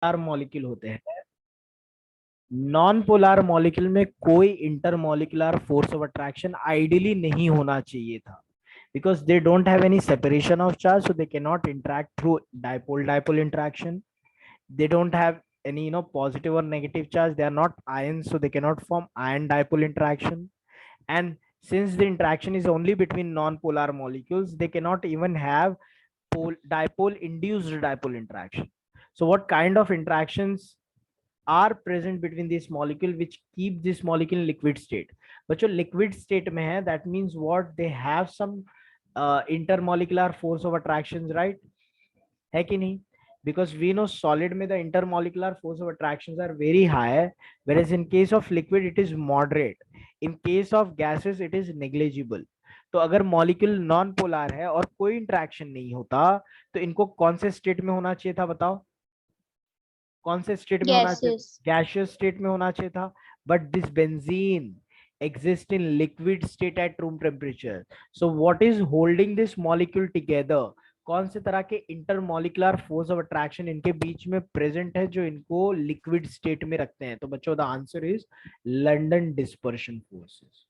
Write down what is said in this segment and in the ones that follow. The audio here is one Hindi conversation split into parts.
पोलर मॉलिक्यूल होते हैं, नॉन पोलर मॉलिक्यूल में कोई intermolecular force of attraction ideally नहीं होना चाहिए था, because they don't have any separation of charge, so they cannot interact through dipole dipole interaction. They don't have any positive or negative charge, they are not ions, so they cannot form ion dipole interaction. And since the interaction is only between non-polar molecules, they cannot even have dipole induced dipole interaction. So what kind of interactions are present between this molecule which keep this molecule in liquid state? बच्चों liquid state में है, that means what, they have some intermolecular force of attractions, right? है कि नहीं? Because we know solid में the intermolecular force of attractions are very high, whereas in case of liquid it is moderate. In case of gases it is negligible. तो अगर मॉलिक्यूल नॉन पोलर है और कोई इंटरेक्शन नहीं होता, तो इनको कौन से स्टेट में होना चाहिए था बताओ? कौन से स्टेट में होना चाहिए? gases. गैसियस स्टेट में होना चाहिए था. But this benzene exist in liquid state at room temperature. So what is holding this molecule together? कौन से तरह के इंटरमोलिकुलर फोर्स ऑफ अट्रैक्शन इनके बीच में प्रेजेंट है जो इनको लिक्विड स्टेट में रखते हैं? तो बच्चों the answer is London dispersion forces.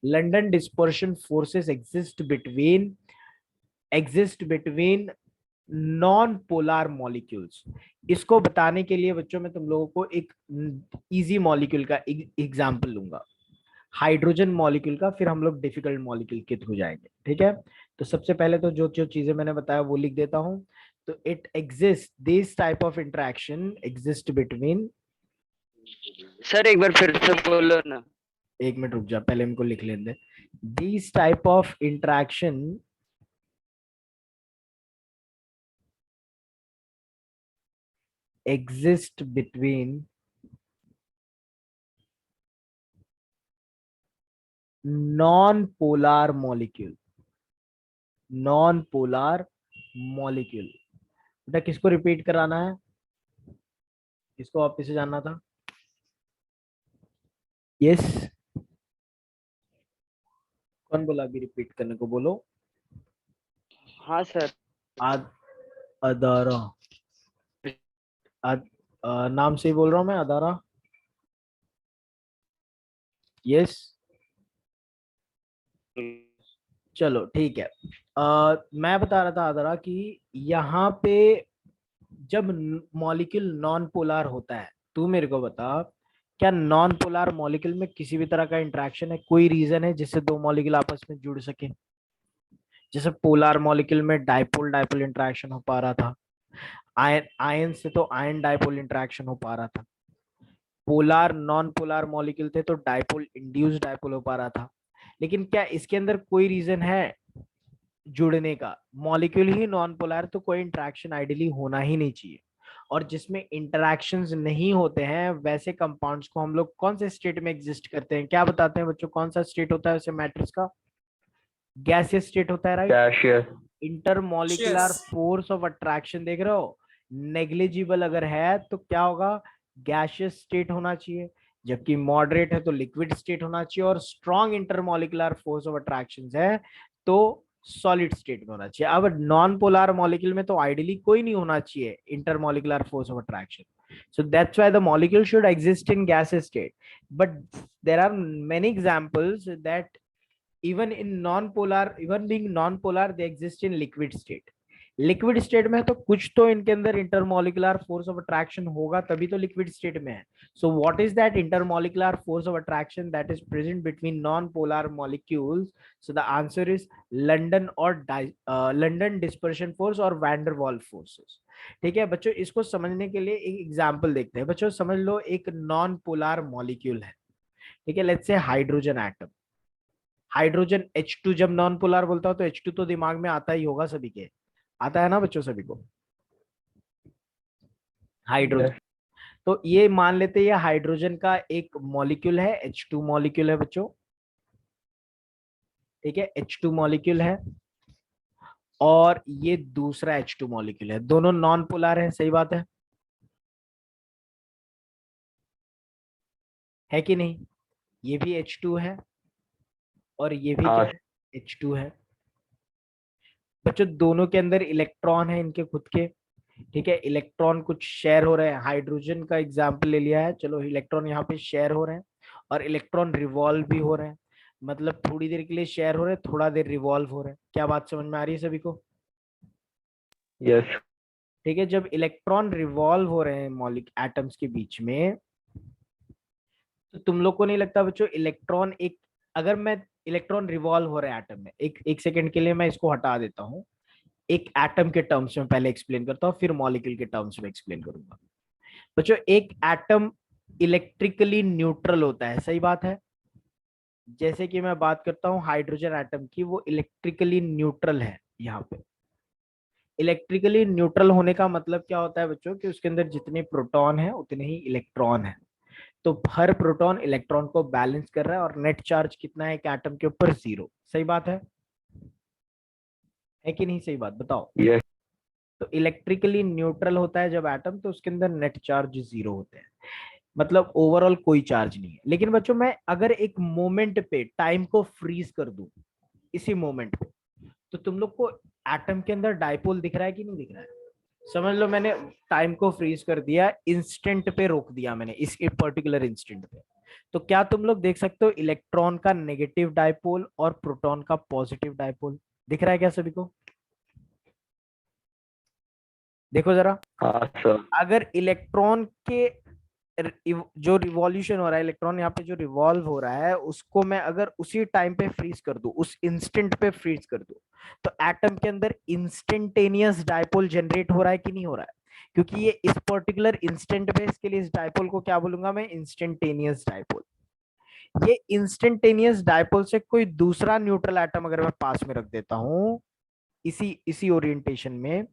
London dispersion forces exist between non polar molecules. इसको बताने के लिए बच्चों मैं तुम लोगों को एक इजी मॉलिक्यूल का एग्जांपल लूंगा, हाइड्रोजन मॉलिक्यूल का, फिर हम लोग डिफिकल्ट मॉलिक्यूल के थ्रू जाएंगे. ठीक है, तो सबसे पहले तो जो जो चीजें मैंने बताया वो लिख देता हूं. तो it exist, this type of interaction exist between. Sir एक बार फिर से बोलो ना. एक मिनट रुक जा, पहले इनको लिख लेने दे. This type of interaction exist between non-polar molecule. non-polar molecule बेटा किसको रिपीट कराना है? किसको वापस से जानना था? यस, कौन बोला अभी रिपीट करने को? बोलो. हाँ सर. अदारा. नाम से ही बोल रहा हूं मैं, अदारा. यस, चलो ठीक है. मैं बता रहा था अदारा कि यहाँ पे जब मॉलिक्यूल नॉन पोलर होता है, तू मेरे को बता, क्या नॉन पोलर मॉलिक्यूल में किसी भी तरह का इंटरेक्शन है? कोई रीजन है जिससे दो मॉलिक्यूल आपस में जुड़ सके? जैसे पोलर मॉलिक्यूल में डाइपोल डाइपोल इंटरेक्शन हो पा रहा था, आयन आयन से तो आयन डाइपोल इंटरेक्शन हो पा रहा था, पोलर नॉन पोलर मॉलिक्यूल थे तो डाइपोल इंड्यूस डाइपोल हो पा रहा था. लेकिन क्या इसके अंदर कोई रीजन है जुड़ने का? मॉलिक्यूल ही नॉन पोलर, तो कोई इंटरेक्शन आइडियली होना ही नहीं चाहिए. और जिसमें इंटरेक्शंस नहीं होते हैं वैसे कंपाउंड्स को हम लोग कौन से स्टेट में एग्जिस्ट करते हैं? क्या बताते हैं बच्चों, कौन सा स्टेट होता है वैसे मैट्रिक्स का? गैसियस स्टेट होता है, right? Gaseous. Intermolecular force of attraction देख रहे हो, नेग्लिजिबल अगर है तो क्या होगा? गैसियस स्टेट होना चाहिए. जबकि मॉडरेट है तो लिक्विड स्टेट होना चाहिए. और strong intermolecular force of attraction है तो सॉलिड स्टेट में होना चाहिए. अब नॉन पोलर मॉलिक्यूल में तो आइडियली कोई नहीं होना चाहिए intermolecular force of attraction. So that's why the molecule should exist in gaseous state. But there are many examples that even in non-polar, even being non-polar, they exist in liquid state. Liquid state में है तो कुछ तो इनके अंदर इंटरमोलिकुलर फोर्स ऑफ अट्रैक्शन होगा, तभी तो लिक्विड स्टेट में है. So what is that intermolecular force of attraction that is present between non polar molecules? So the answer is London और लंडन डिस्पर्शन फोर्स और वैंडरवाल्स फोर्सेस. ठीक है बच्चों, इसको समझने के लिए एक एग्जांपल देखते हैं. बच्चों समझ लो, एक नॉन पोलर मॉलिक्यूल है. ठीक है, let's say hydrogen atom. Hydrogen H2, जब नॉन पोलर बोलता हूं तो H2 तो दिमाग में आता ही होगा सभी के, आता है ना बच्चों सभी को? हाइड्रोजन. तो ये मान लेते हैं ये हाइड्रोजन का एक मॉलिक्यूल है, H2 मॉलिक्यूल है बच्चों. ठीक है, H2 मॉलिक्यूल है और ये दूसरा H2 मॉलिक्यूल है. दोनों नॉन पोलर है, सही बात है कि नहीं? ये भी H2 है और ये भी क्या है? H2 है. बच्चों दोनों के अंदर इलेक्ट्रॉन है इनके खुद के. ठीक है, इलेक्ट्रॉन कुछ शेयर हो रहे हैं, हाइड्रोजन का एग्जाम्पल ले लिया है, चलो इलेक्ट्रॉन यहाँ पे शेयर हो रहे हैं और इलेक्ट्रॉन रिवॉल्व भी हो रहे हैं, मतलब थोड़ी देर के लिए शेयर हो रहे हैं, थोड़ा देर रिवॉल्व हो रहे हैं। क्या बात समझ में आ रही है सभी को? यस। ठीक है, जब इलेक्ट्रॉन रिवॉल्व हो रहे हैं मॉलिक एटम्स के बीच में, तो तुम लोग को नहीं लगता बच्चों इलेक्ट्रॉन एक, अगर मैं इलेक्ट्रॉन रिवॉल्व हो रहे हैं एटम में, एक सेकंड के लिए मैं इसको हटा देता हूँ, एक एटम के टर्म्स में पहले एक्सप्लेन करता हूँ, फिर मॉलिक्यूल के टर्म्स में एक्सप्लेन करूंगा। बच्चों एक एटम इलेक्ट्रिकली न्यूट्रल होता है, सही बात है। जैसे कि मैं बात करता हूँ हाइड्रोजन एटम की, वो इलेक्ट्रिकली न्यूट्रल है। यहाँ पे इलेक्ट्रिकली न्यूट्रल होने का मतलब क्या होता है बच्चों, कि उसके अंदर जितने प्रोटॉन है उतने ही इलेक्ट्रॉन है, तो हर प्रोटॉन इलेक्ट्रॉन को बैलेंस कर रहा है, और नेट चार्ज कितना है एक एटम के ऊपर? 0। सही बात है कि नहीं? सही बात बताओ। यस। तो इलेक्ट्रिकली न्यूट्रल होता है जब एटम, तो उसके अंदर नेट चार्ज 0 होते हैं, मतलब ओवरऑल कोई चार्ज नहीं है। लेकिन बच्चों मैं अगर एक मोमेंट पे टाइम को फ्रीज कर दूं, इसी मोमेंट पे, तो तुम लोग को एटम के अंदर डाइपोल दिख रहा है कि नहीं दिख रहा है? समझ लो मैंने टाइम को फ्रीज कर दिया, इंस्टेंट पे रोक दिया मैंने, इस पर्टिकुलर इंस्टेंट पे, तो क्या तुम लोग देख सकते हो इलेक्ट्रॉन का नेगेटिव डाइपोल और प्रोटॉन का पॉजिटिव डाइपोल? दिख रहा है क्या सभी को? देखो जरा, हाँ सर। अगर इलेक्ट्रॉन के जो रिवॉल्यूशन हो रहा है, इलेक्ट्रॉन यहाँ पे जो रिवॉल्व हो रहा है, उसको मैं अगर उसी टाइम पे फ्रीज कर दूं, उस इंस्टेंट पे फ्रीज कर दूं, तो एटम के अंदर इंस्टेंटेनियस डाइपोल जनरेट हो रहा है कि नहीं हो रहा है? क्योंकि ये इस पर्टिकुलर इंस्टेंट पे, इसके लिए इस डाइपोल को क्या बोलूंगा मैं? Instantaneous dipole. ये इंस्टेंटेनियस डाइपोल से कोई दूसरा न्यूट्रल एटम अगर मैं पास में रख देता हूं, इसी इसी ओरिएंटेशन में,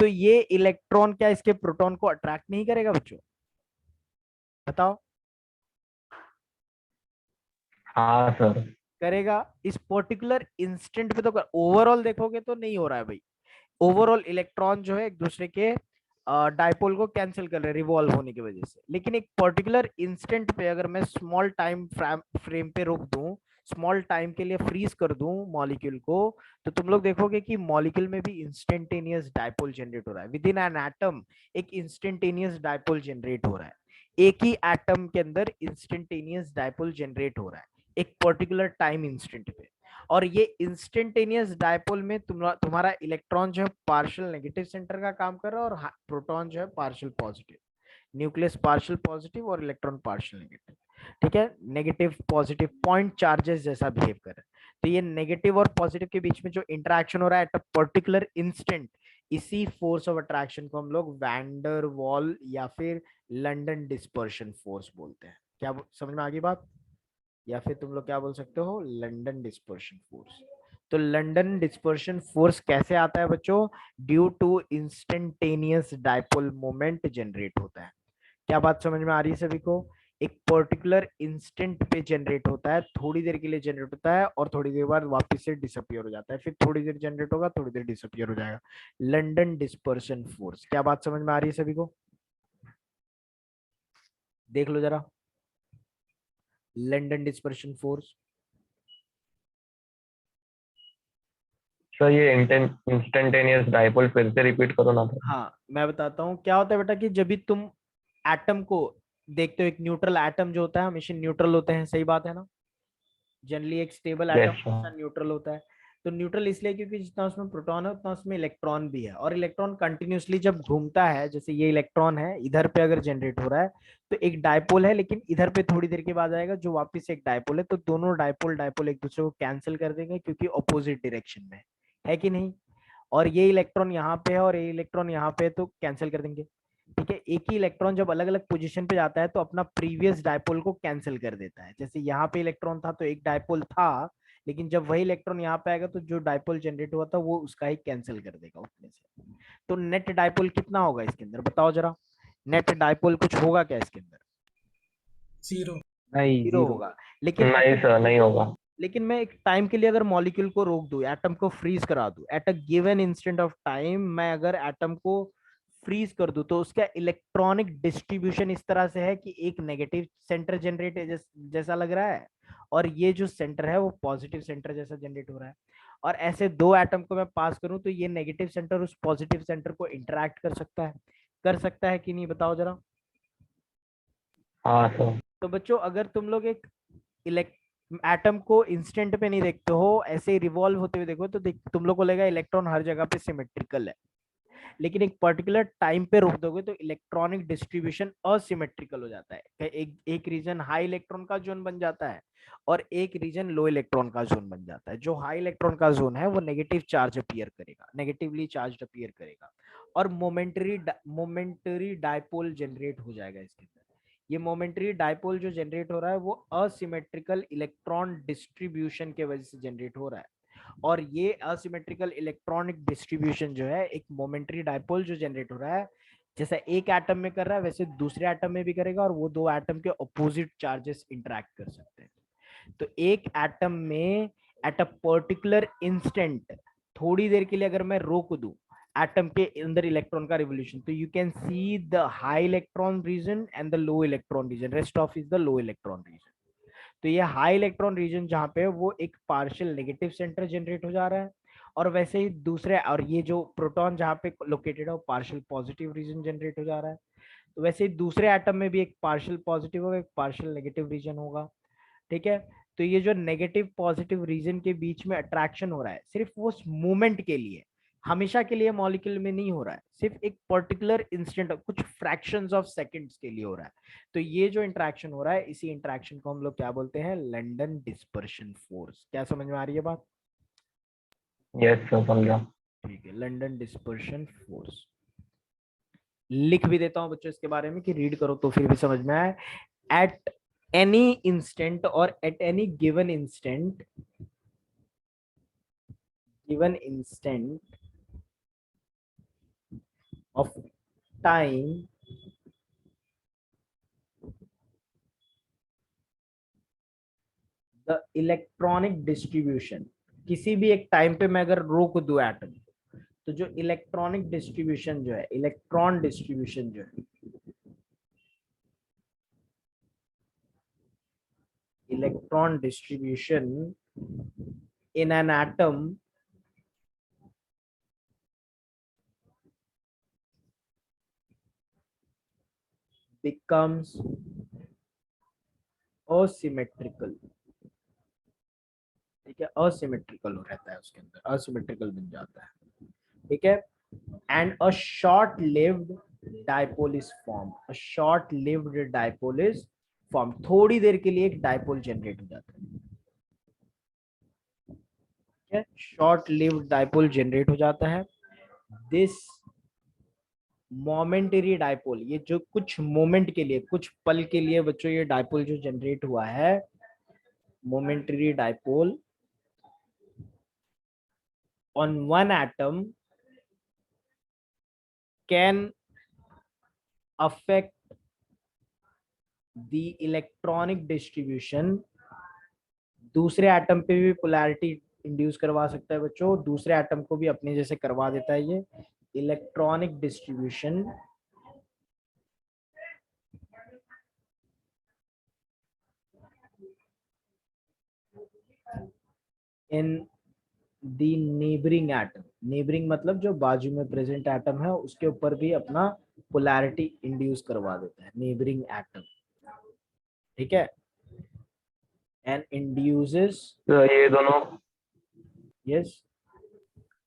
तो ये इलेक्ट्रॉन क्या इसके प्रोटॉन को अट्रैक्ट नहीं करेगा बच्चों? बताओ। हाँ सर। करेगा इस पर्टिकुलर इंस्टेंट पे, तो ओवरऑल देखोगे तो नहीं हो रहा है भाई। ओवरऑल इलेक्ट्रॉन जो है एक दूसरे के डाइपोल को कैंसिल कर रहे हैं रिवॉल्व होने की वजह से, लेकिन एक पर्टिकुलर इंस्टेंट पे अगर मैं स्मॉल टाइम फ्रेम पे रोक दूं, स्मॉल टाइम के लिए फ्रीज कर दूं मॉलिक्यूल को, तो तुम लोग देखोगे कि मॉलिक्यूल में भी इंस्टेंटेनियस डाइपोल जनरेट हो रहा है। विद इन एन एटम एक इंस्टेंटेनियस डाइपोल जनरेट हो रहा है, एक ही एटम के अंदर इंस्टेंटेनियस डाइपोल जनरेट हो रहा है एक पर्टिकुलर टाइम इंस्टेंट पे। और ये इंस्टेंटेनियस डायपोल में तुम्हारा इलेक्ट्रॉन जो है पार्शियल नेगेटिव सेंटर का काम कर रहा है, और प्रोटॉन जो है partial positive, nucleus partial positive और इलेक्ट्रॉन पार्शियल नेगेटिव। ठीक है, नेगेटिव पॉजिटिव पॉइंट चार्जेस जैसा बिहेव कर रहा है। तो ये नेगेटिव और पॉजिटिव के बीच में जो इंटरेक्शन हो रहा है एट अ पर्टिकुलर इंस्टेंट, इसी फोर्स ऑफ अट्रैक्शन को हम लोग वैंडर वॉल या फिर लंदन डिस्पर्शन फोर्स बोलते हैं। क्या समझ में आ गई बात? या फिर तुम लोग क्या बोल सकते हो? London dispersion force. तो लंदन डिस्पर्शन फोर्स कैसे आता है बच्चों? Due to instantaneous dipole moment generate होता है। क्या बात समझ में आ रही है सभी को? एक पर्टिकुलर इंस्टेंट पे जनरेट होता है, थोड़ी देर के लिए जनरेट होता है, और थोड़ी देर बाद वापस से डिसअपियर हो जाता है, फिर थोड़ी देर जनरेट होगा, थोड़ी देर डिसअपियर हो जाएगा। London dispersion force. क्या बात समझ में आ रही है सभी को? देख लो जरा, लंदन डिस्पर्शन फोर्स। सर ये इंस्टेंटेनियस डाइपोल फिर से रिपीट करो ना सर। हाँ मैं बताता हूँ क्या होता है बेटा, कि जब भी तुम एटम को देखते हो, एक न्यूट्रल एटम जो होता है हमेशा न्यूट्रल होते हैं, सही बात है ना? जनरली एक स्टेबल एटम यस हमेशा सर। न्यूट्रल होता है। तो न्यूट्रल इसलिए क्योंकि जितना उसमें प्रोटॉन है उतना उसमें इलेक्ट्रॉन भी है, और इलेक्ट्रॉन कंटिन्यूसली जब घूमता है, जैसे ये इलेक्ट्रॉन है इधर पे अगर जनरेट हो रहा है, तो एक डायपोल है, लेकिन इधर पे थोड़ी देर के बाद आएगा जो वापस एक डायपोल है, तो दोनों डायपोल डायपोल एक दूसरे को कैंसिल कर देंगे, क्योंकि ऑपोजिट डायरेक्शन में है कि नहीं? और ये इलेक्ट्रॉन यहाँ पे है और ये इलेक्ट्रॉन यहाँ पे है, तो कैंसिल कर देंगे। ठीक है, एक ही इलेक्ट्रॉन जब अलग अलग पोजीशन पे जाता है तो अपना प्रीवियस डायपोल को कैंसिल कर देता है। जैसे यहाँ पे इलेक्ट्रॉन था तो एक डायपोल था, लेकिन जब वही इलेक्ट्रॉन यहाँ पे आएगा तो जो डायपोल जनरेट हुआ था वो उसका ही कैंसिल कर देगा उतने से। तो नेट डायपोल कितना होगा इसके अंदर, बताओ जरा? नेट डायपोल कुछ होगा क्या इसके अंदर? 0। नहीं 0 जीरो। होगा। लेकिन नहीं अगर सर नहीं होगा। लेकिन मैं एक टाइम के लिए अगर मॉलिक्यूल को रोक दूं, एटम को फ्रीज करा दूं, at a given instant of time, मैं अगर एटम को फ्रीज कर दूं तो उसका इलेक्ट्रॉनिक डिस्ट्रीब्यूशन इस तरह से है कि एक नेगेटिव सेंटर जनरेट जैसा लग रहा है और ये जो सेंटर है वो पॉजिटिव सेंटर जैसा जनरेट हो रहा है। और ऐसे दो एटम को मैं पास करूं तो ये नेगेटिव सेंटर उस पॉजिटिव सेंटर को इंटरेक्ट कर सकता है कि नहीं, बताओ जरा। हाँ सर। तो बच्चों अगर तुम लोग एक एटम को इंस्टेंट पे नहीं देखते हो, ऐसे ही रिवॉल्व होते हुए देखो तो तुम लोग को लगेगा इलेक्ट्रॉन हर जगह पे सिमेट्रिकल है, लेकिन एक पर्टिकुलर टाइम पे रोक दोगे तो इलेक्ट्रॉनिक डिस्ट्रीब्यूशन असिमेट्रिकल हो जाता है। एक रीजन हाई इलेक्ट्रॉन का जोन बन जाता है और एक रीजन लो इलेक्ट्रॉन का जोन बन जाता है। जो हाई इलेक्ट्रॉन का जोन है वो नेगेटिव चार्ज अपीयर करेगा, नेगेटिवली चार्ज अपीयर करेगा और मोमेंटरी डायपोल जनरेट हो जाएगा इसके अंदर। ये मोमेंटरी डायपोल जो जनरेट हो रहा है वो असिमेट्रिकल इलेक्ट्रॉन डिस्ट्रीब्यूशन के वजह से जनरेट हो रहा है। और ये असिमेट्रिकल इलेक्ट्रॉनिक डिस्ट्रीब्यूशन जो है एक मोमेंटरी डायपोल जो जनरेट हो रहा है, जैसा एक एटम में कर रहा है वैसे दूसरे एटम में भी करेगा और वो दो एटम के ऑपोजिट चार्जेस इंटरेक्ट कर सकते हैं। तो एक एटम में एट अ पर्टिकुलर इंस्टेंट थोड़ी देर के लिए अगर मैं रोक दूं एटम के अंदर इलेक्ट्रॉन का रिवोल्यूशन, तो you can see the high electron region and the low electron region, rest of is the low electron region. तो ये हाई इलेक्ट्रॉन रीजन जहां पे वो एक पार्शियल नेगेटिव सेंटर जनरेट हो जा रहा है और वैसे ही दूसरे, और ये जो प्रोटॉन जहां पे लोकेटेड है वो पार्शियल पॉजिटिव रीजन जनरेट हो जा रहा है। तो वैसे ही दूसरे एटम में भी एक पार्शियल पॉजिटिव होगा, एक पार्शियल नेगेटिव रीजन होगा। ठीक है। तो ये जो नेगेटिव पॉजिटिव रीजन के बीच में अट्रैक्शन हो रहा है सिर्फ वो मूवमेंट के लिए, हमेशा के लिए मॉलिक्यूल में नहीं हो रहा है, सिर्फ एक पर्टिकुलर इंस्टेंट कुछ फ्रैक्शंस ऑफ सेकंड्स के लिए हो रहा है। तो ये जो इंटरेक्शन हो रहा है इसी इंटरेक्शन को हम लोग क्या बोलते हैं, लंदन डिस्पर्शन फोर्स। क्या समझ में आ रही है बात? यस सर, समझा। ठीक है, लंदन डिस्पर्शन फोर्स लिख भी देता हूं बच्चों इसके बारे में कि रीड करो तो फिर भी समझ में आए। एट एनी इंस्टेंट और at any given instant of time, the electronic distribution, किसी भी एक टाइम पे मैं अगर रोक दूं एटम, तो जो इलेक्ट्रॉनिक डिस्ट्रीब्यूशन जो है, इलेक्ट्रॉन डिस्ट्रीब्यूशन जो है, electron distribution in an atom becomes asymmetrical। ठीक है, असिमेट्रिकल रहता है उसके अंदर, असिमेट्रिकल बन जाता है। ठीक है। And a short lived dipole is form, a short lived dipole is form, थोड़ी देर के लिए एक डायपोल जनरेट हो जाता है। शॉर्ट लिव्ड डायपोल जनरेट हो जाता है। दिस मोमेंटरी डायपोल, ये जो कुछ मोमेंट के लिए, कुछ पल के लिए बच्चों ये डायपोल जो जनरेट हुआ है, momentary dipole on one atom can affect the electronic distribution। दूसरे एटम पे भी पोलैरिटी इंड्यूस करवा सकता है बच्चों, दूसरे एटम को भी अपने जैसे करवा देता है ये electronic distribution in the neighbouring atom. Neighbouring मतलब जो बाजू में प्रेजेंट एटम है उसके ऊपर भी अपना पोलैरिटी इंड्यूस करवा देता है, नेबरिंग एटम। ठीक है। एंड इंड्यूसेस, तो ये दोनों यस,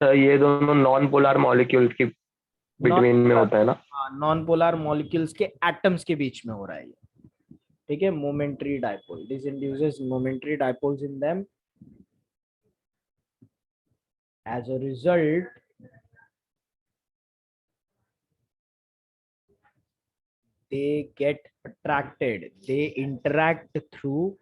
सर, ये दोनों नॉन पोलर मॉलिक्यूल्स की बिटवीन में होता है ना? नॉन पोलर मॉलिक्यूल्स के एटम्स के बीच में हो रहा है ये। ठीक है, momentary dipole, this induces momentary dipoles in them, as a result they get attracted, they interact through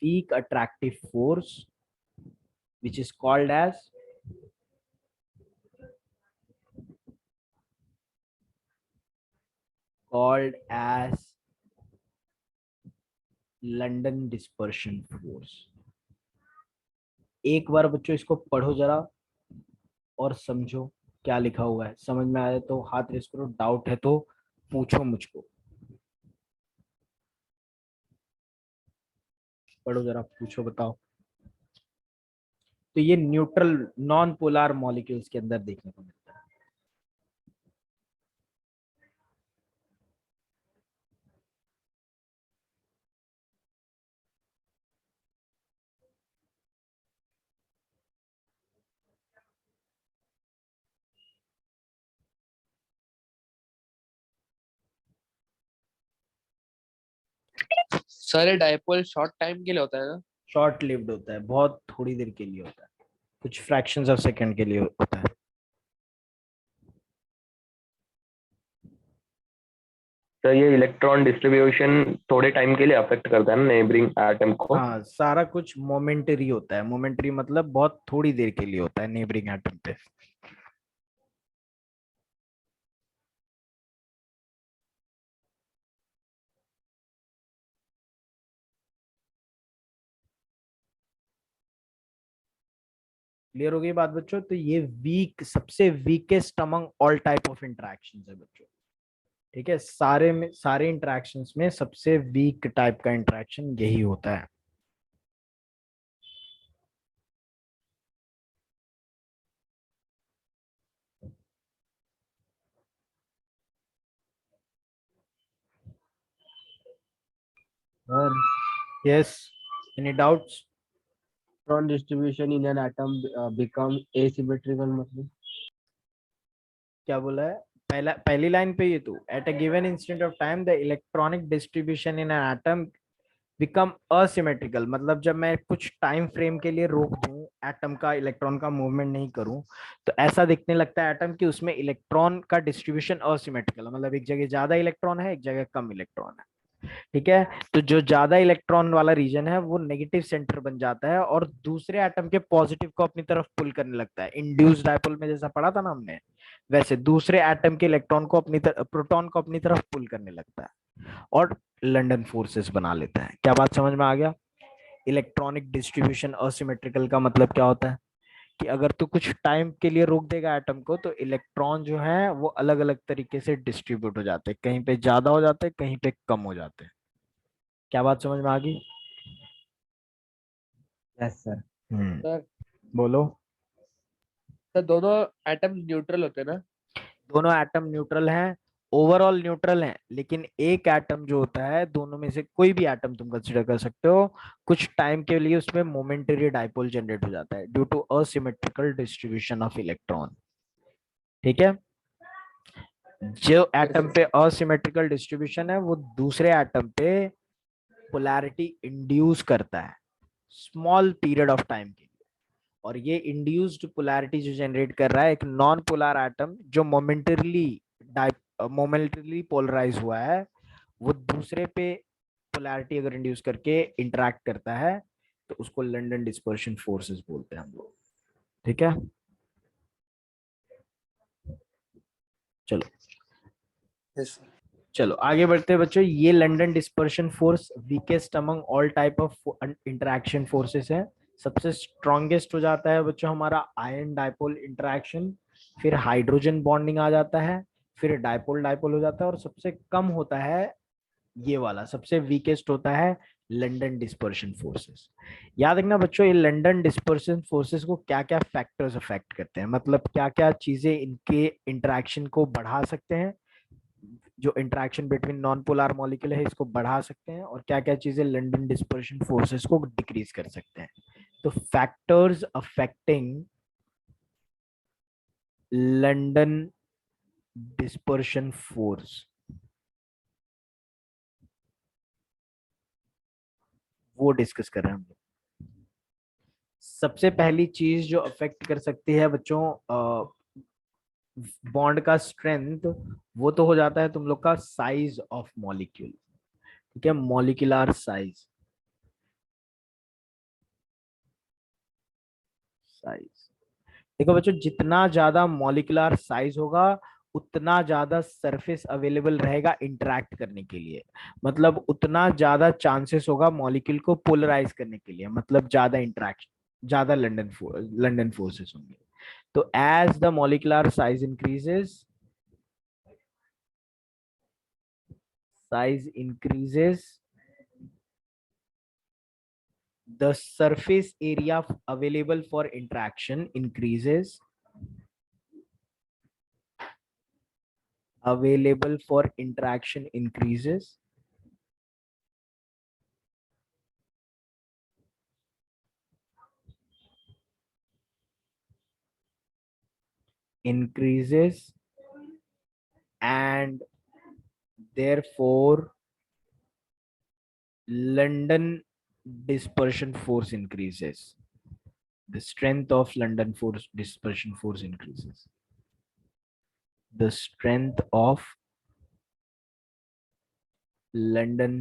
weak attractive force which is called as London dispersion force। एक बार बच्चों इसको पढ़ो जरा और समझो क्या लिखा हुआ है। समझ में आया तो हाथ रेस करो, डाउट है तो पूछो मुझको। पढ़ो जरा, पूछो, बताओ। तो ये न्यूट्रल नॉन पोलर मॉलिक्यूल्स के अंदर देखने को मिलता है। सर डाइपोल शॉर्ट टाइम के लिए होता है ना? शॉर्ट लिव्ड होता है, बहुत थोड़ी देर के लिए होता है, कुछ फ्रैक्शंस ऑफ सेकंड के लिए होता है। तो ये इलेक्ट्रॉन डिस्ट्रीब्यूशन थोड़े टाइम के लिए अफेक्ट करता है ना नेबरिंग एटम को? हाँ, सारा कुछ मोमेंटरी होता है। मोमेंटरी मतलब बहुत थोड़ी देर के लिए होता है नेबरिंग एटम पे। क्लियर हो गई बात बच्चों? तो ये वीक, सबसे weakest among all type of interactions है बच्चों। ठीक है, सारे में, सारे इंटरेक्शंस में सबसे वीक टाइप का इंटरेक्शन यही होता है। और yes, any doubts? Electron distribution in an atom become asymmetrical मतलब? क्या बोला है? पहली लाइन पे ये तो, at a given instant of time the electronic distribution in an atom become asymmetrical, मतलब जब मैं कुछ टाइम फ्रेम के लिए रोक दूं एटम का, इलेक्ट्रॉन का मूवमेंट नहीं करूं, तो ऐसा दिखने लगता है एटम कि उसमें इलेक्ट्रॉन का डिस्ट्रीब्यूशन असिमेट्रिकल, मतलब एक जगह ज्यादा इलेक्ट्रॉन है, एक जगह कम इलेक्ट्रॉन है। ठीक है, तो जो ज्यादा इलेक्ट्रॉन वाला रीजन है वो नेगेटिव सेंटर बन जाता है और दूसरे एटम के पॉजिटिव को अपनी तरफ पुल करने लगता है। इंड्यूस्ड डायपोल में जैसा पढ़ा था ना हमने, वैसे दूसरे एटम के इलेक्ट्रॉन को अपनी तरफ, प्रोटॉन को अपनी तरफ पुल करने लगता है और लंडन फोर्सेस बना लेता है। क्या बात समझ में आ गया? इलेक्ट्रॉनिक डिस्ट्रीब्यूशन असिमेट्रिकल का मतलब क्या होता है कि अगर तू कुछ टाइम के लिए रोक देगा एटम को, तो इलेक्ट्रॉन जो है वो अलग अलग तरीके से डिस्ट्रीब्यूट हो जाते हैं, कहीं पे ज्यादा हो जाते हैं, कहीं पे कम हो जाते हैं। क्या बात समझ में आ गई? Yes sir. सर बोलो। सर दोनों एटम न्यूट्रल होते हैं ना? दोनों एटम न्यूट्रल हैं, ओवरऑल न्यूट्रल हैं, लेकिन एक एटम जो होता है, दोनों में से कोई भी एटम तुम कंसिडर कर सकते हो, कुछ टाइम के लिए उसमें मोमेंटरी डाइपोल जनरेट हो जाता है due to asymmetrical distribution of electron. ठीक है, जो एटम पे असिमेट्रिकल डिस्ट्रीब्यूशन है वो दूसरे एटम पे पोलैरिटी इंड्यूस करता है स्मॉल पीरियड ऑफ टाइम के लिए, और ये इंड्यूस्ड पोलैरिटी जो जनरेट कर रहा है एक नॉन पोलर एटम जो मोमेंटरली पोलराइज हुआ है, वो दूसरे पे पोलैरिटी अगर इंड्यूस करके इंटरैक्ट करता है तो उसको लंडन डिस्पर्शन फोर्सेस बोलते हैं हम लोग। ठीक है, चलो यस सर। चलो आगे बढ़ते हैं बच्चों। ये London dispersion force weakest among all type of interaction forces है। सबसे स्ट्रॉन्गेस्ट हो जाता है बच्चों हमारा आयन डाइपोल इंटरैक्शन, फिर हाइड्रोजन बॉन्डिंग आ जाता है, फिर डाइपोल डाइपोल हो जाता है, और सबसे कम होता है ये वाला, सबसे वीकेस्ट होता है लंडन डिस्पर्शन फोर्सेस। याद रखना बच्चों, ये लंडन डिस्पर्शन फोर्सेस को क्या क्या फैक्टर्स अफेक्ट करते हैं, मतलब क्या क्या चीजें इनके इंटरैक्शन को बढ़ा सकते हैं, जो interaction between non polar molecule है इसको बढ़ा सकते हैं, और क्या क्या चीजें लंडन डिस्पर्शन फोर्सेस को डिक्रीज कर सकते हैं। तो factors affecting London dispersion force, वो डिस्कस कर रहे हैं हम लोग। सबसे पहली चीज जो अफेक्ट कर सकती है बच्चों बॉन्ड का स्ट्रेंथ, वो तो हो जाता है तुम लोग का साइज ऑफ मॉलिक्यूल। ठीक है, मॉलिक्यूलर साइज, साइज देखो बच्चों, जितना ज्यादा मॉलिक्यूलर साइज होगा उतना ज्यादा सरफेस अवेलेबल रहेगा इंटरैक्ट करने के लिए, मतलब उतना ज्यादा चांसेस होगा मॉलिक्यूल को पोलराइज करने के लिए, मतलब ज्यादा इंटरैक्शन। ज्यादा लंडन फोर्सेस होंगे। तो as the molecular size increases, the surface area available for interaction increases, available for interaction increases, and therefore London dispersion force increases. The strength of London force dispersion force increases. The strength of London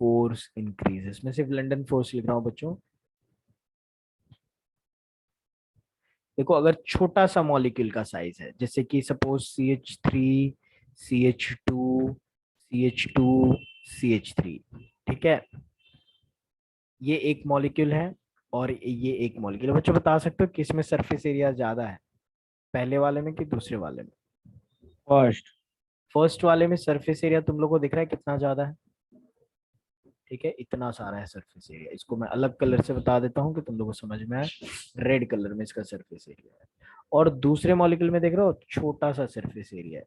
force increases. मैं सिर्फ लंदन फोर्स लिख रहा हूं बच्चों। देखो अगर छोटा सा मॉलिक्यूल का साइज है, जैसे कि suppose CH3 CH2 CH2 CH3, ठीक है, ये एक मॉलिक्यूल है और ये एक मॉलिक्यूल है। बच्चों बता सकते हो किस में सरफेस एरिया ज्यादा है, पहले वाले में कि दूसरे वाले में? फर्स्ट वाले में सरफेस एरिया तुम लोग को दिख रहा है कितना ज्यादा है? ठीक है, इतना सारा है सरफेस एरिया। इसको मैं अलग कलर से बता देता हूँ कि तुम लोगों को समझ में आए। रेड कलर में इसका सरफेस एरिया है। और दूसरे मॉलिक्यूल में देख रहे हो छोटा सा सरफेस एरिया है।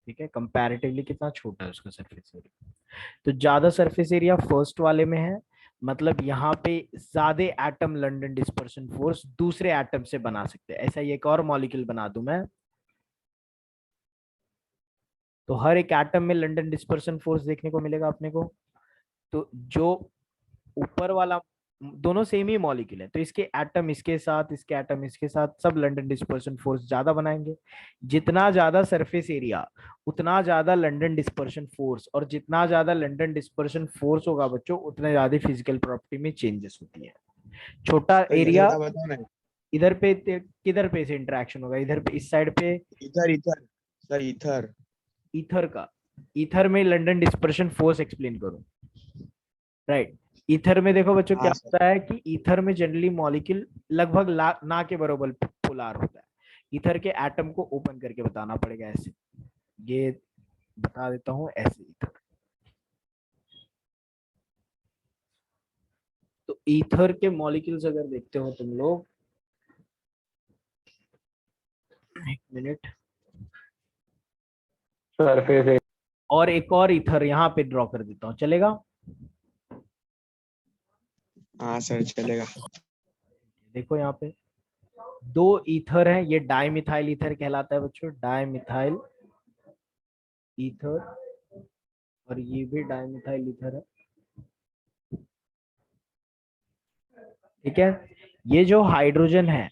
ठीक है, कंपैरेटिवली कितना छोटा है उसका सरफेस एरिया। तो ज्यादा सरफेस एरिया फर्स्ट वाले में है, मतलब यहाँ पे ज्यादा एटम लंदन डिस्पर्शन फोर्स दूसरे एटम से बना सकते हैं। ऐसा एक और मॉलिक्यूल बना दूं मैं, तो हर एक एटम में लंदन डिस्पर्शन फोर्स देखने को मिलेगा अपने को। तो जो ऊपर वाला, दोनों सेम ही मॉलिक्यूल है, तो इसके एटम इसके साथ, इसके एटम इसके साथ, सब लंदन डिस्पर्शन फोर्स ज्यादा बनाएंगे। जितना ज्यादा सरफेस एरिया उतना ज्यादा लंदन डिस्पर्शन फोर्स, और जितना ज्यादा लंदन डिस्पर्शन फोर्स होगा बच्चों उतने ज्यादा फिजिकल प्रॉपर्टी में चेंजेस होती है। छोटा एरिया इधर पे किधर पे से इंटरेक्शन होगा, इधर पे इस साइड पे इधर इधर सर इधर ईथर का, ईथर में लंदन डिस्पर्शन फोर्स एक्सप्लेन करूं, राइट। ईथर में देखो बच्चों क्या होता है कि ईथर में जनरली मॉलिक्यूल लगभग ना के बराबर पोलर होता है। ईथर के एटम को ओपन करके बताना पड़ेगा ऐसे, ये बता देता हूं ऐसे। ईथर, तो ईथर के मॉलिक्यूल्स अगर देखते हो तुम लोग, एक मिनट, सरफेस और एक और ईथर यहाँ पे ड्रॉ कर देता हूँ, चलेगा? हाँ सर चलेगा। देखो यहाँ पे दो ईथर हैं, ये डाइमिथाइल ईथर कहलाता है बच्चों, डाइमिथाइल ईथर, और ये भी डाइमिथाइल ईथर है। ठीक है, ये जो हाइड्रोजन है,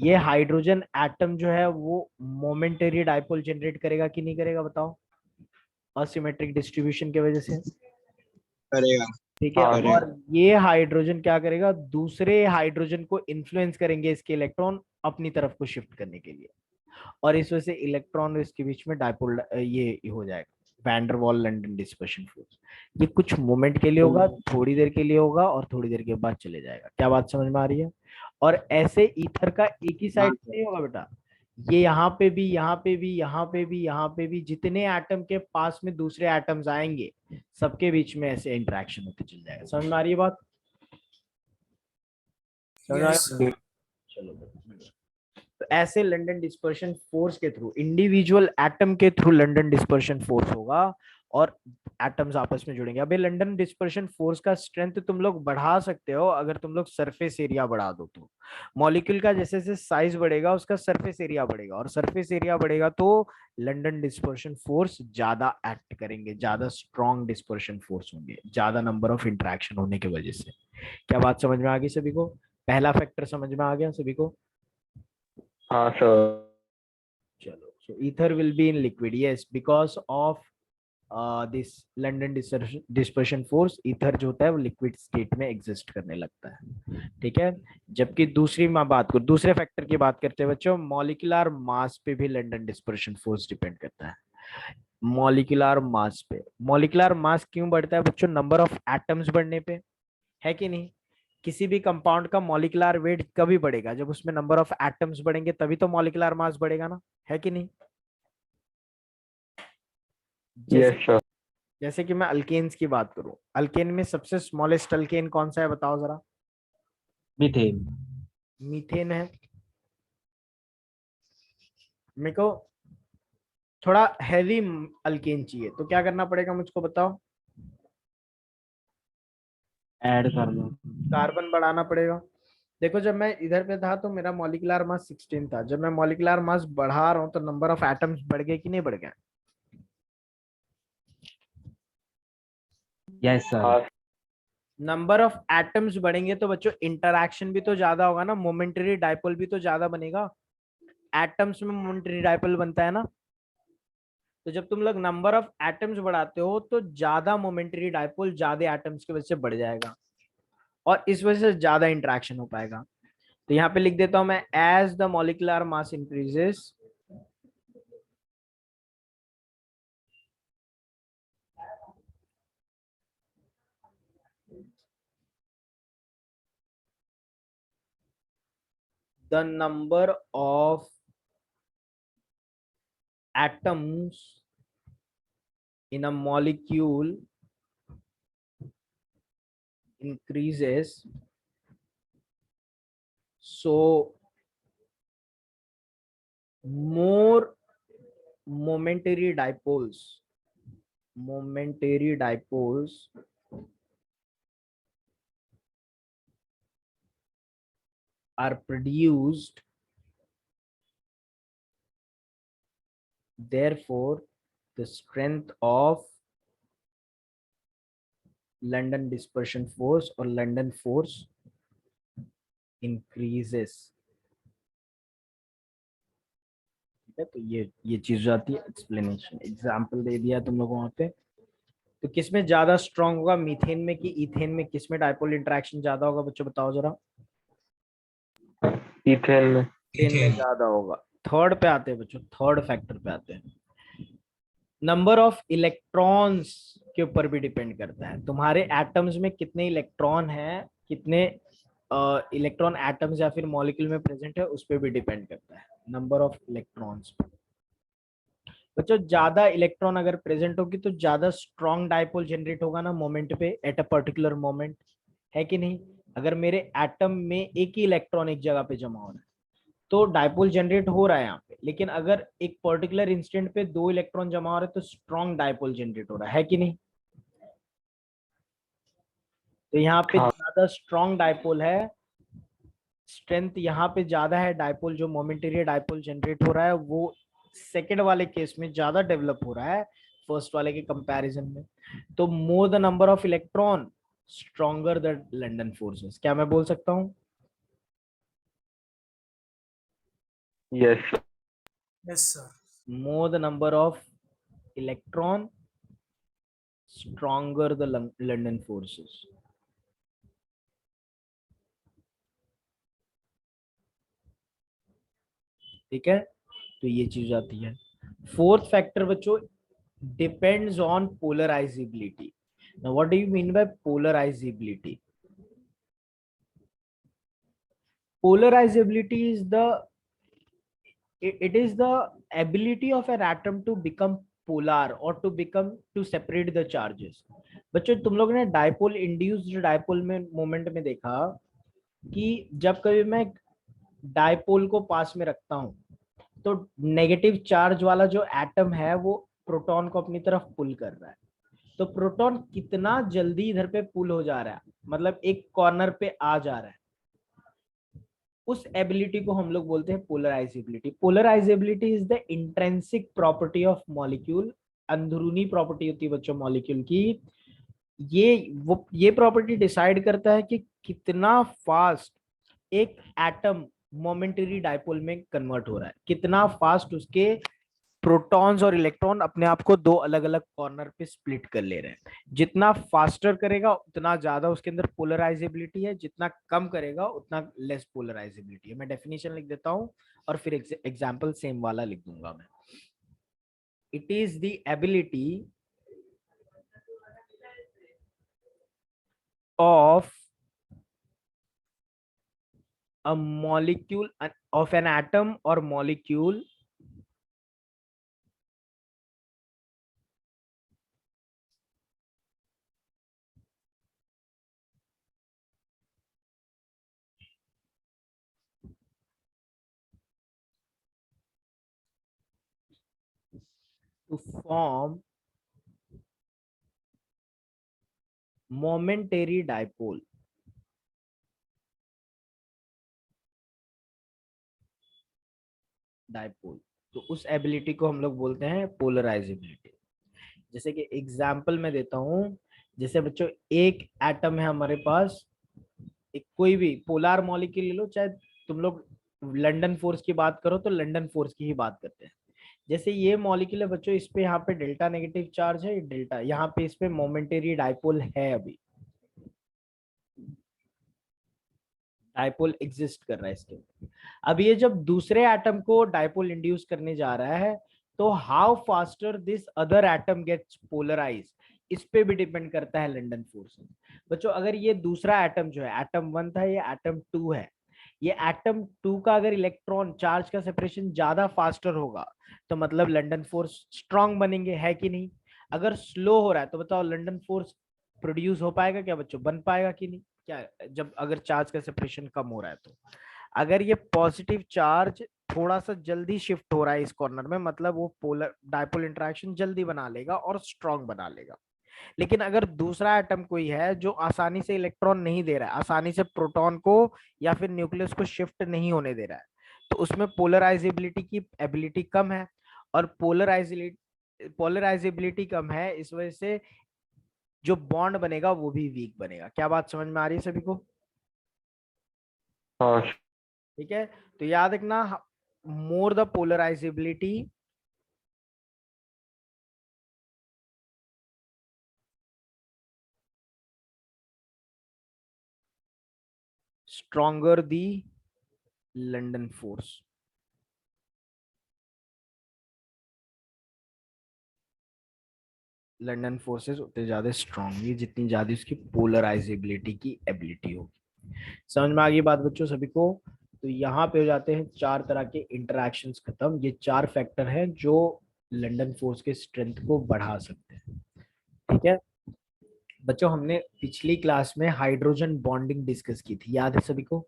ये हाइड्रोजन एटम जो है वो मोमेंटरी डाइपोल जनरेट करेगा कि नहीं करेगा बताओ, असिमेट्रिक डिस्ट्रीब्यूशन की वजह से? करेगा। ठीक है, हाँ, और ये हाइड्रोजन क्या करेगा, दूसरे हाइड्रोजन को इन्फ्लुएंस करेंगे इसके इलेक्ट्रॉन अपनी तरफ को शिफ्ट करने के लिए, और इस वजह से इलेक्ट्रॉन और इसके बीच में डाइपोल ये हो जाएगा, वैन डर वाल लंदन डिस्पर्शन फोर्स। ये कुछ मोमेंट के लिए होगा, थोड़ी देर के लिए होगा, और थोड़ी देर के बाद चले जाएगा। क्या बात समझ में आ रही है? और ऐसे ईथर का एक ही साइड नहीं होगा बेटा, ये यहाँ पे भी, यहाँ पे भी, यहाँ पे भी, यहाँ पे भी, जितने एटम के पास में दूसरे एटम्स आएंगे सबके बीच में ऐसे इंटरेक्शन होते चल जाएगा। समझ में आ रही है बात? समझ में आ रही है? चलो, तो ऐसे लंदन डिस्पर्शन फोर्स के थ्रू, इंडिविजुअल एटम के थ्रू लंदन डिस्पर्शन फोर्स होगा और एटम्स आपस में जुड़ेंगे। अबे लंदन डिस्पर्शन फोर्स का स्ट्रेंथ तुम लोग बढ़ा सकते हो अगर तुम लोग सरफेस एरिया बढ़ा दो तो। मॉलिक्यूल का जैसे जैसे साइज बढ़ेगा उसका सरफेस एरिया बढ़ेगा, और सरफेस एरिया बढ़ेगा तो लंदन डिस्पर्शन फोर्स ज्यादा एक्ट करेंगे, ज्यादा स्ट्रॉन्ग डिस्पर्शन फोर्स होंगे, ज्यादा नंबर ऑफ इंटरेक्शन होने की वजह से। क्या बात समझ में आ गई सभी को? पहला फैक्टर समझ में आ गया सभी को? हाँ सर। चलो, so ether will be in liquid, yes, because of this London dispersion force, ether जो होता है वो लिक्विड स्टेट में एग्जिस्ट करने लगता है। ठीक है, जबकि दूसरी मैं बात करूं, दूसरे फैक्टर की बात करते हैं बच्चों, मॉलिक्यूलर मास पे भी लंदन डिस्पर्शन फोर्स डिपेंड करता है। मॉलिक्यूलर मास पे। मॉलिक्यूलर मास क्यों बढ़ता है बच्चों? नंबर ऑफ एटम्स बढ़ने पे, है कि नहीं? किसी भी कंपाउंड का मॉलिक्यूलर वेट कभी बढ़ेगा? जब उसमें नंबर ऑफ एटम्स बढ़ेंगे तभी तो मॉलिक्यूलर मास बढ़ेगा ना, है कि नहीं? यस जैसे सर। जैसे कि मैं अल्केन्स की बात करूं, अल्केन में सबसे स्मॉलेस्ट अल्केन कौन सा है बताओ जरा? मीथेन। मीथेन है। मेरे को थोड़ा हैवी अल्केन चाहिए, तो क्या करना पड़ेगा मुझको बताओ? ऐड करना। कार्बन बढ़ाना पड़ेगा। देखो जब मैं इधर पे था तो मेरा मॉलिक्यूलर मास 16 था, जब मैं मॉलिक्यूलर मास बढ़ा रहा हूँ तो नंबर ऑफ एटम्स बढ़ गए कि नहीं बढ़ गए? Yes sir. हाँ नंबर ऑफ एटम्स बढ़ेंगे तो बच्चों इंटरैक्शन भी तो ज्यादा होगा ना, मोमेंटरी डाइपोल भी तो ज्यादा बनेगा। एटम्स में मोमेंटरी डाइपोल बनता है ना, तो जब तुम लोग नंबर ऑफ एटम्स बढ़ाते हो तो ज्यादा मोमेंटरी डाइपोल ज्यादा एटम्स की वजह से बढ़ जाएगा, और इस वजह से ज्यादा इंटरेक्शन हो पाएगा। तो यहाँ पे लिख देता हूं मैं, as the molecular mass increases the number of atoms in a molecule increases, so more momentary dipoles are produced, therefore the strength of London dispersion force or London force increases। ठीक है, तो ये चीज आती है एक्सप्लेनेशन, एग्जाम्पल दे दिया तुम लोगों वहां पे। तो किसमें ज्यादा स्ट्रांग होगा, मीथेन में कि इथेन में? किसमें डाइपोल इंटरेक्शन ज्यादा होगा बच्चों बताओ जरा? इथेन में। इथेन में ज्यादा होगा। थर्ड पे आते हैं बच्चों, थर्ड फैक्टर पे आते हैं। नंबर ऑफ इलेक्ट्रॉन्स के ऊपर भी डिपेंड करता है, तुम्हारे एटम्स में कितने इलेक्ट्रॉन है, कितने इलेक्ट्रॉन एटम्स या फिर मॉलिक्यूल में प्रेजेंट है, उस पर भी डिपेंड करता है नंबर ऑफ इलेक्ट्रॉन्स। बच्चों ज्यादा इलेक्ट्रॉन अगर प्रेजेंट होगी तो ज्यादा स्ट्रॉन्ग डाइपोल जनरेट होगा ना मोमेंट पे, एट अ पर्टिकुलर मोमेंट, है कि नहीं? अगर मेरे एटम में एक ही इलेक्ट्रॉन एक जगह पे जमा हो रहा है तो डाइपोल जनरेट हो रहा है यहाँ पे, लेकिन अगर एक पर्टिकुलर इंस्टेंट पे दो इलेक्ट्रॉन जमा हो रहे हैं तो स्ट्रॉन्ग डाइपोल जनरेट हो रहा है कि नहीं? तो यहाँ पे हाँ ज्यादा स्ट्रॉन्ग डाइपोल है, स्ट्रेंथ यहाँ पे ज्यादा है, डाइपोल जो मोमेंटरी डाइपोल जनरेट हो रहा है वो सेकेंड वाले केस में ज्यादा डेवलप हो रहा है फर्स्ट वाले के कंपैरिजन में। तो more the number of electron stronger the London forces. क्या मैं बोल सकता हूँ? Yes Yes, sir. More the number of electron stronger the London forces. ठीक है, तो ये चीज आती है। फोर्थ फैक्टर बच्चों, depends on polarisability. Now what do you mean by polarizability? Polarizability is it is the ability of an atom to become polar or to separate the charges। बच्चों तुम लोग ने डाइपोल इंड्यूस्ड डाइपोल में मोमेंट में देखा कि जब कभी मैं डाइपोल को पास में रखता हूं तो नेगेटिव चार्ज वाला जो एटम है वो प्रोटॉन को अपनी तरफ पुल कर रहा है। तो प्रोटॉन कितना जल्दी इधर पे पुल हो जा रहा है, मतलब एक कॉर्नर पे आ जा रहा है, उस एबिलिटी को हम लोग बोलते हैं polarisability. Polarisability is the intrinsic property of molecule, अंदरूनी प्रॉपर्टी होती है बच्चों मॉलिक्यूल की। ये प्रॉपर्टी डिसाइड करता है कि कितना फास्ट एक एटम मोमेंटरी डाइपोल में कन्वर्ट हो रहा है, कितना फास्ट उसके प्रोटॉन्स और इलेक्ट्रॉन अपने आप को दो अलग अलग कॉर्नर पे स्प्लिट कर ले रहे हैं। जितना फास्टर करेगा उतना ज्यादा उसके अंदर पोलराइजेबिलिटी है, जितना कम करेगा उतना लेस पोलराइजेबिलिटी है। मैं डेफिनेशन लिख देता हूं और फिर एग्जांपल सेम वाला लिख दूंगा मैं। It is the ability of a molecule of an atom or molecule to form momentary dipole. Dipole, तो उस एबिलिटी को हम लोग बोलते हैं पोलराइजेबिलिटी। जैसे कि एग्जांपल मैं देता हूं, जैसे बच्चों एक एटम है हमारे पास, एक कोई भी पोलर मॉलिक्यूल ले लो, चाहे तुम लोग लंदन फोर्स की बात करो तो लंदन फोर्स की ही बात करते हैं। जैसे ये मॉलिक्यूल है बच्चों, इस पे यहाँ पे डेल्टा नेगेटिव चार्ज है, डेल्टा यहाँ पे इस पे मोमेंटरी डायपोल है, अभी डायपोल एग्जिस्ट कर रहा है इसके। अब ये जब दूसरे एटम को डायपोल इंड्यूस करने जा रहा है, तो how faster this other atom gets polarize, इस पे भी डिपेंड करता है लंदन फोर्स। बच्चों अगर ये दूसरा एटम जो है, एटम 1 था, ये एटम 2 है, ये एटम 2 का अगर इलेक्ट्रॉन चार्ज का सेपरेशन ज्यादा फास्टर होगा तो मतलब लंदन फोर्स स्ट्रांग बनेंगे, है कि नहीं? अगर स्लो हो रहा है तो बताओ लंदन फोर्स प्रोड्यूस हो पाएगा क्या बच्चों, बन पाएगा कि नहीं? क्या जब अगर चार्ज का सेपरेशन कम हो रहा है तो अगर ये पॉजिटिव चार्ज थोड़ा सा जल्दी शिफ्ट हो रहा है इस कॉर्नर में, मतलब वो पोलर डायपोल इंटरेक्शन जल्दी बना लेगा और स्ट्रांग बना लेगा। लेकिन अगर दूसरा एटम कोई है जो आसानी से इलेक्ट्रॉन नहीं दे रहा है, आसानी से प्रोटॉन को या फिर न्यूक्लियस को शिफ्ट नहीं होने दे रहा है, तो उसमें पोलराइजेबिलिटी की एबिलिटी कम है, और पोलराइजेबिलिटी कम है, इस वजह से जो बॉन्ड बनेगा वो भी वीक बनेगा। क्या बात समझ में आ रही है सभी को? हाँ ठीक है, तो याद रखना, more the polarisability stronger the London force। London forces उतने ज्यादा स्ट्रांग होंगी जितनी ज्यादा उसकी पोलराइजेबिलिटी की एबिलिटी होगी। समझ में आ गई बात बच्चों सभी को? तो यहाँ पे हो जाते हैं चार तरह के इंटरैक्शंस खत्म। ये चार फैक्टर हैं जो लंदन फोर्स के स्ट्रेंथ को बढ़ा सकते हैं। ठीक है बच्चों, हमने पिछली क्लास में हाइड्रोजन बॉन्डिंग डिस्कस की थी, याद है सभी को?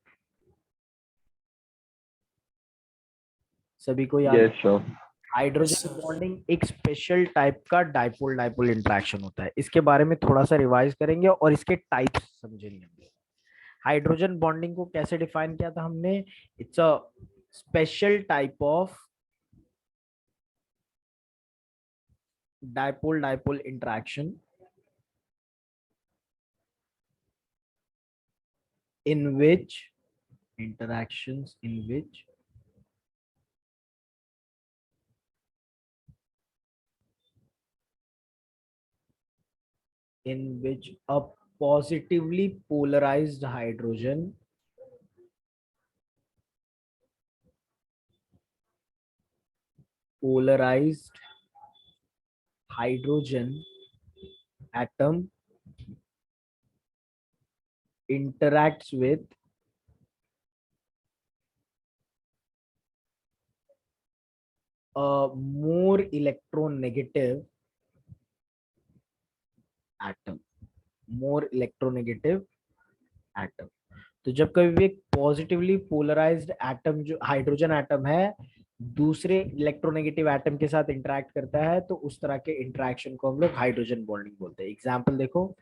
सभी को याद? Yes sir. हाइड्रोजन बॉन्डिंग एक स्पेशल टाइप का डाइपोल डाइपोल इंटरेक्शन होता है। इसके बारे में थोड़ा सा रिवाइज करेंगे और इसके टाइप्स समझेंगे। हाइड्रोजन बॉन्डिंग को कैसे डिफाइन किया था हमने? It's a special type of dipole dipole interaction in which interactions in which a positively polarized hydrogen atom interacts with a more electronegative atom, तो जब कभी भी एक पॉजिटिवली पोलराइज्ड एटम जो हाइड्रोजन एटम है दूसरे इलेक्ट्रोनेगेटिव एटम के साथ इंटरेक्ट करता है, तो उस तरह के इंटरेक्शन को हम लोग हाइड्रोजन बॉन्डिंग बोलते हैं। एग्जांपल देखो,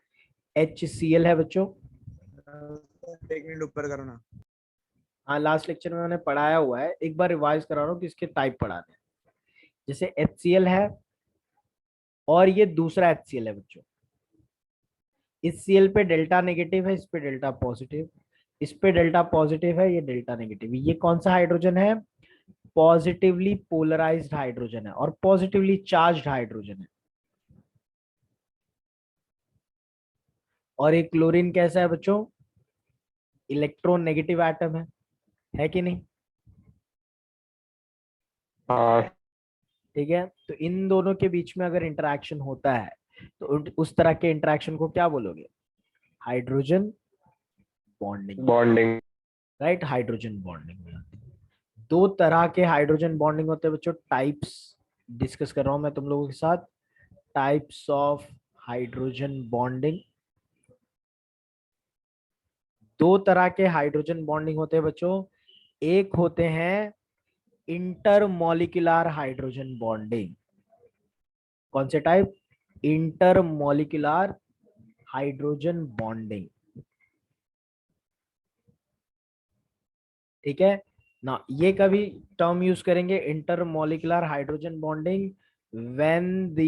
HCl है बच्चों। एक मिनट ऊपर करो ना। हाँ, लास्ट लेक्चर में मैंने पढ़ाया हुआ है, एक बार रिवाइज करा रहा हूँ कि इसके टाइप पढ़ाने हैं। जैसे HCl है और ये दूसरा HCl है बच्चों। इस Cl पे डेल्टा नेगेटिव है, इस पे डेल्टा पॉजिटिव, इस पे डेल्टा पॉजिटिव है, ये डेल्टा नेगेटिव। ये कौन सा हाइड्रोजन है? पॉजिटिवली पोलराइज्ड हाइड्रोजन है और पॉजिटिवली चार्ज्ड हाइड्रोजन है। और एक क्लोरीन कैसा है बच्चों? इलेक्ट्रॉन नेगेटिव एटम है कि नहीं? हाँ ठीक है, तो इन दोनों के बीच में अगर इंटरेक्शन होता है तो उस तरह के इंटरेक्शन को क्या बोलोगे? Hydrogen bonding. Bonding. Right, hydrogen bonding में आती है। दो तरह के हाइड्रोजन बॉन्डिंग होते हैं बच्चों, टाइप्स डिस्कस कर रहा हूं मैं तुम लोगों के साथ। टाइप्स ऑफ हाइड्रोजन बॉन्डिंग, दो तरह के हाइड्रोजन बॉन्डिंग होते हैं बच्चों। एक होते हैं इंटरमॉलिक्यूलर हाइड्रोजन बॉन्डिंग। कौन से टाइप? Intermolecular hydrogen bonding. ठीक है ना, ये कभी टर्म यूज करेंगे intermolecular hydrogen bonding when the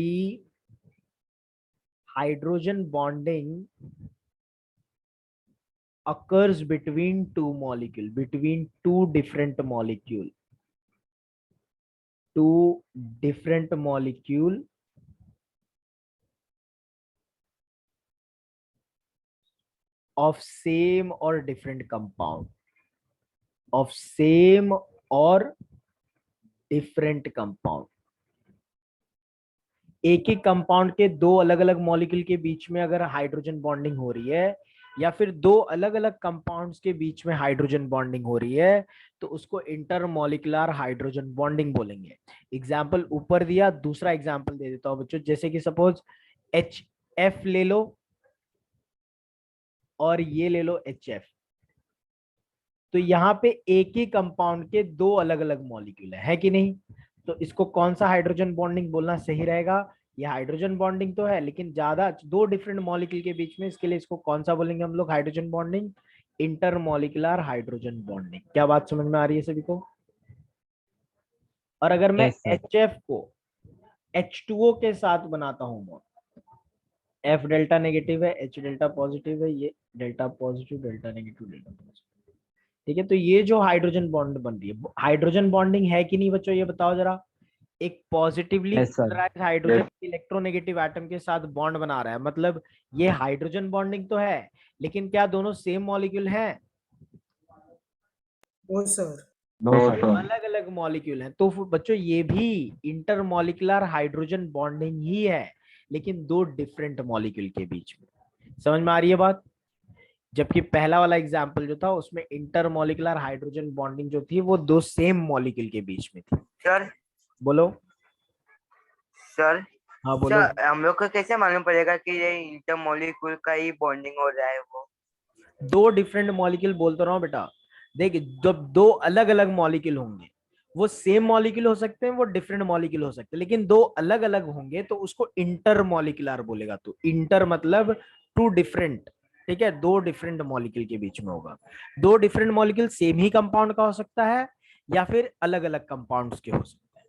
hydrogen bonding occurs between two molecule, between two different molecule of same or different compound, of same or different compound। एक ही कंपाउंड के दो अलग अलग मॉलिक्यूल के बीच में अगर हाइड्रोजन बॉन्डिंग हो रही है, या फिर दो अलग अलग कंपाउंड्स के बीच में हाइड्रोजन बॉन्डिंग हो रही है, तो उसको इंटरमॉलिक्यूलर हाइड्रोजन बॉन्डिंग बोलेंगे। एग्जाम्पल ऊपर दिया, दूसरा एग्जाम्पल दे देता हूं बच्चों। जैसे कि सपोज HF ले लो और ये ले लो HF, तो यहाँ पे एक ही कंपाउंड के दो अलग अलग मॉलिक्यूल है कि नहीं? तो इसको कौन सा हाइड्रोजन बॉन्डिंग बोलना सही रहेगा? ये हाइड्रोजन बॉन्डिंग तो है, लेकिन ज्यादा दो डिफरेंट मॉलिक्यूल के बीच में, इसके लिए इसको कौन सा बोलेंगे हम लोग? Hydrogen bonding, intermolecular hydrogen bonding. क्या बात समझ में आ रही है सभी को? और अगर मैं Yes, sir. HF को H2O के साथ बनाता हूं, F डेल्टा नेगेटिव है, H डेल्टा पॉजिटिव है, ये delta positive, delta negative, delta positive. ठीक है, तो ये जो हाइड्रोजन बॉन्ड बन रही है, हाइड्रोजन बॉन्डिंग है कि नहीं बच्चों? ये बताओ जरा। एक positively Yes, sir. Polarized hydrogen electronegative atom के साथ बॉन्ड बना रहा है, मतलब ये हाइड्रोजन बॉन्डिंग तो है, लेकिन क्या दोनों सेम मॉलिक्यूल हैं? No sir. No, no sir. Sir. अलग अलग मॉलिक्यूल हैं। तो बच्चों ये भी इंटरमॉलिक्यूलर हाइड्रोजन बॉन्डिंग ही है, लेकिन दो डिफरेंट मॉलिक्यूल के बीच में। समझ में आ रही है बात? जबकि पहला वाला एग्जाम्पल जो था उसमें इंटरमॉलिक्यूलर हाइड्रोजन बॉन्डिंग जो थी वो दो सेम मॉलिक्यूल के बीच में थी। सर बोलो। सर हाँ बोलो। सर हम लोग को कैसे मालूम पड़ेगा कि ये इंटर मॉलिक्यूल का ही बॉन्डिंग हो रहा है? वो दो डिफरेंट मॉलिक्यूल बोलते रहो बेटा। देख, जब दो अलग अलग मॉलिक्यूल होंगे, वो सेम मॉलिक्यूल हो सकते हैं, वो डिफरेंट मॉलिक्यूल हो सकते हैं, लेकिन दो अलग अलग होंगे तो उसको इंटर मॉलिक्यूलर बोलेगा। तो इंटर मतलब टू डिफरेंट। ठीक है, दो डिफरेंट मॉलिक्यूल के बीच में होगा। दो डिफरेंट मॉलिक्यूल सेम ही कंपाउंड का हो सकता है, या फिर अलग अलग कंपाउंड्स के हो सकते हैं।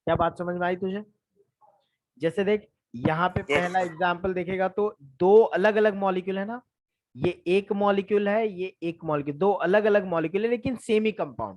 क्या बात समझ में आई तुझे? जैसे देख, यहाँ पे पहला एग्जाम्पल देखेगा तो दो अलग अलग मॉलिक्यूल है ना, ये एक मॉलिक्यूल है, ये एक मॉलिक्यूल, दो अलग अलग मॉलिक्यूल है लेकिन सेम ही कंपाउंड।